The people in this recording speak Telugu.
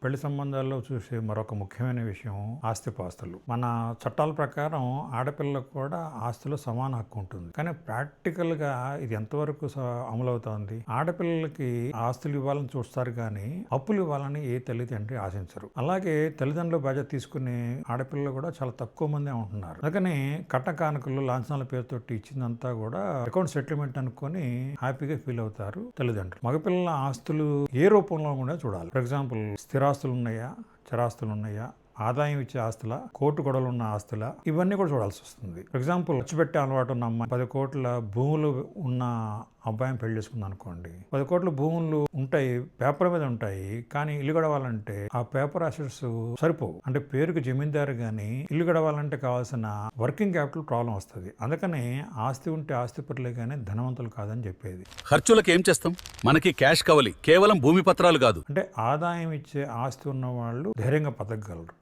పెళ్లి సంబంధాల్లో చూసే మరొక ముఖ్యమైన విషయం ఆస్తిపాస్తులు. మన చట్టాల ప్రకారం ఆడపిల్లకు కూడా ఆస్తిలో సమాన హక్కు ఉంటుంది. కానీ ప్రాక్టికల్ గా ఇది ఎంతవరకు అమలవుతోంది? ఆడపిల్లలకి ఆస్తులు ఇవ్వాలని చూస్తారు కానీ అప్పులు ఇవ్వాలని ఏ తల్లిదండ్రి ఆశించరు. అలాగే తల్లిదండ్రుల బాధ్యత తీసుకునే ఆడపిల్లలు కూడా చాలా తక్కువ మందే ఉంటున్నారు. అందుకని కట్న కానుకలు లాంఛనాల పేరుతో ఇచ్చిందంతా కూడా అకౌంట్ సెటిల్మెంట్ అనుకొని హ్యాపీగా ఫీల్ అవుతారు తల్లిదండ్రులు. మగపిల్లల ఆస్తులు ఏ రూపంలో కూడా చూడాలి. ఫర్ ఎగ్జాంపుల్ స్థిరాస్తులు ఉన్నాయా, చరాస్తులు ఉన్నాయా, ఆదాయం ఇచ్చే ఆస్తుల, కోర్టు గొడవలు ఉన్న ఆస్తుల, ఇవన్నీ కూడా చూడాల్సి వస్తుంది. ఫర్ ఎగ్జాంపుల్ ఖర్చు పెట్టే అలవాటు ఉన్న అమ్మాయి 10 కోట్ల భూములు ఉన్న అబ్బాయిని పెళ్లి చేసుకుంది అనుకోండి. 10 కోట్ల భూములు ఉంటాయి, పేపర్ మీద ఉంటాయి, కానీ ఇల్లు గడవాలంటే ఆ పేపర్ అసెట్స్ సరిపోవు. అంటే పేరుకి జమీందారు గానీ ఇల్లు గడవాలంటే కావాల్సిన వర్కింగ్ క్యాపిటల్ ప్రాబ్లం వస్తుంది. అందుకని ఆస్తి ఉంటే ఆస్తి పరులే కానీ ధనవంతులు కాదని చెప్పేది. ఖర్చులకు ఏం చేస్తాం? మనకి క్యాష్ కావాలి, కేవలం భూమి పత్రాలు కాదు. అంటే ఆదాయం ఇచ్చే ఆస్తి ఉన్న వాళ్ళు ధైర్యంగా బతకగలరు.